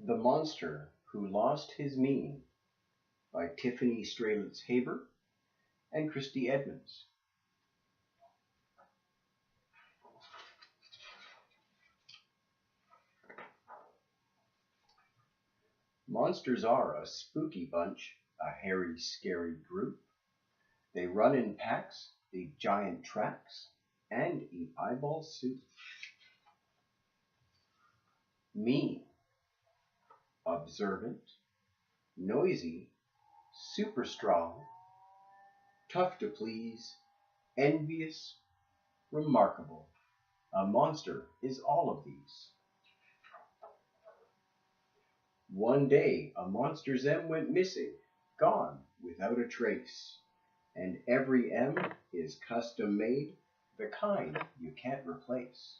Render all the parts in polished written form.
The Monster Who Lost His Mien by Tiffany Strelitz Haber and Christy Edmonds. Monsters are a spooky bunch, a hairy, scary group. They run in packs, leave giant tracks, and eat eyeball soup. Mean, observant, noisy, super strong, tough to please, envious, remarkable. A monster is all of these. One day a monster's M went missing, gone without a trace. And every M is custom made, the kind you can't replace.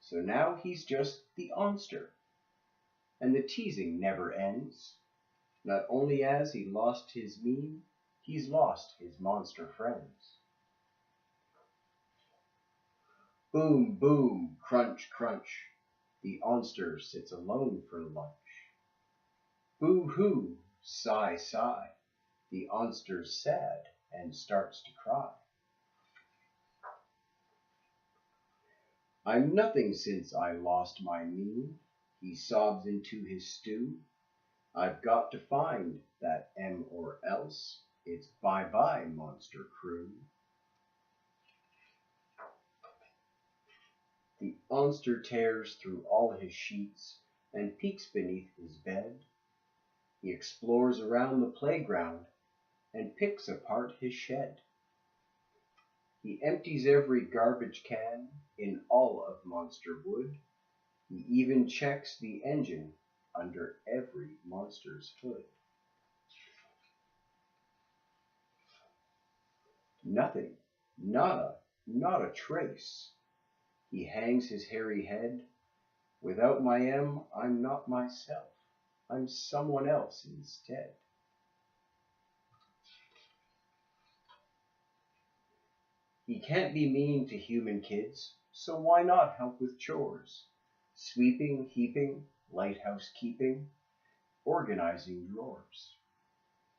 So now he's just the Onster, and the teasing never ends. Not only has he lost his mien, he's lost his monster friends. Boom, boom, crunch, crunch, the Onster sits alone for lunch. Boo-hoo, sigh, sigh, the Onster's sad and starts to cry. I'm nothing since I lost my mien, he sobs into his stew. I've got to find that M or else it's bye-bye, monster crew. The Onster tears through all his sheets and peeks beneath his bed. He explores around the playground and picks apart his shed. He empties every garbage can in all of Monster Wood. He even checks the engine under every monster's hood. Nothing, nada, not a trace. He hangs his hairy head. Without my M, I'm not myself. I'm someone else instead. He can't be mean to human kids, so why not help with chores? Sweeping, heaping, lighthouse keeping, organizing drawers.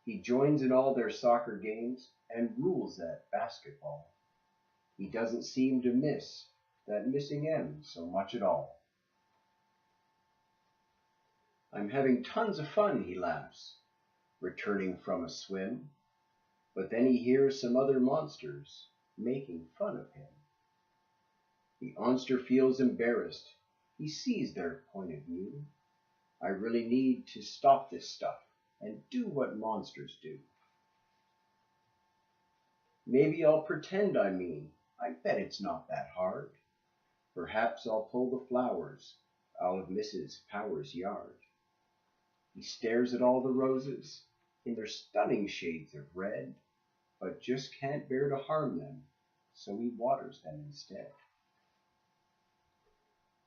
He joins in all their soccer games and rules at basketball. He doesn't seem to miss that missing M so much at all. I'm having tons of fun, he laughs, returning from a swim. But then he hears some other monsters making fun of him. The Onster feels embarrassed. He sees their point of view. I really need to stop this stuff and do what monsters do. Maybe I'll pretend I'm mean. I bet it's not that hard. Perhaps I'll pull the flowers out of Mrs. Power's yard. He stares at all the roses in their stunning shades of red, but just can't bear to harm them, so he waters them instead.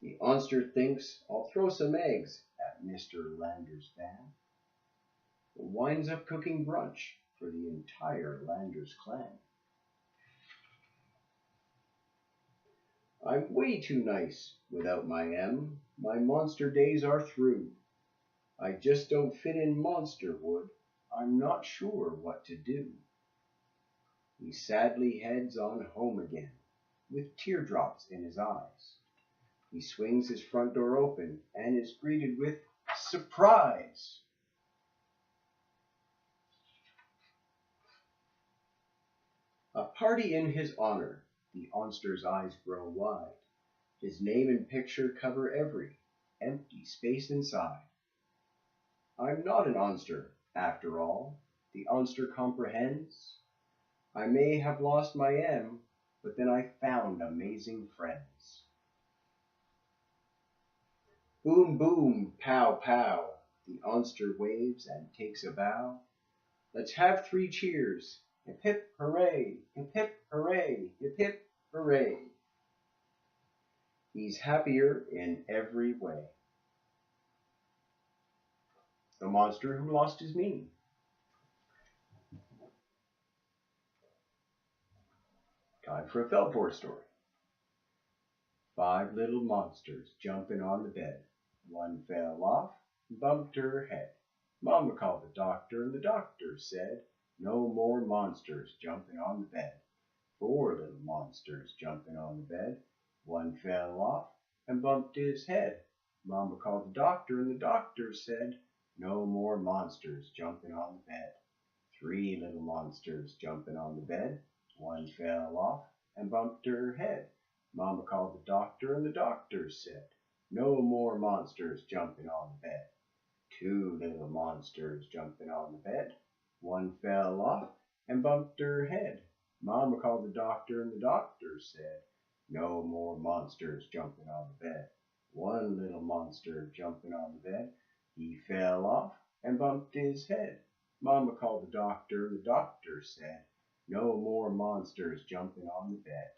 The Onster thinks, I'll throw some eggs at Mr. Lander's van, but winds up cooking brunch for the entire Landers clan. I'm way too nice without my M. My monster days are through. I just don't fit in Monster Wood. I'm not sure what to do. He sadly heads on home again, with teardrops in his eyes. He swings his front door open and is greeted with surprise. A party in his honor. The Onster's eyes grow wide. His name and picture cover every empty space inside. I'm not an Onster, after all, the Onster comprehends. I may have lost my M, but then I found amazing friends. Boom, boom, pow, pow, the Onster waves and takes a bow. Let's have 3 cheers. Hip, hip, hooray, hip, hip, hooray, hip, hip, hooray. He's happier in every way. The Monster Who Lost His Mien. Time for a Feldforce story. 5 little monsters jumping on the bed. One fell off and bumped her head. Mama called the doctor, and the doctor said, "No more monsters jumping on the bed." Four little monsters jumping on the bed. One fell off and bumped his head. Mama called the doctor, and the doctor said, "No more monsters jumping on the bed." Three little monsters jumping on the bed. One fell off and bumped her head. Mama called the doctor, and the doctor said, "No more monsters jumping on the bed." Two little monsters jumping on the bed. One fell off and bumped her head. Mama called the doctor, and the doctor said, "No more monsters jumping on the bed." One little monster jumping on the bed. He fell off and bumped his head. Mama called the doctor, and the doctor said, "No more monsters jumping on the bed."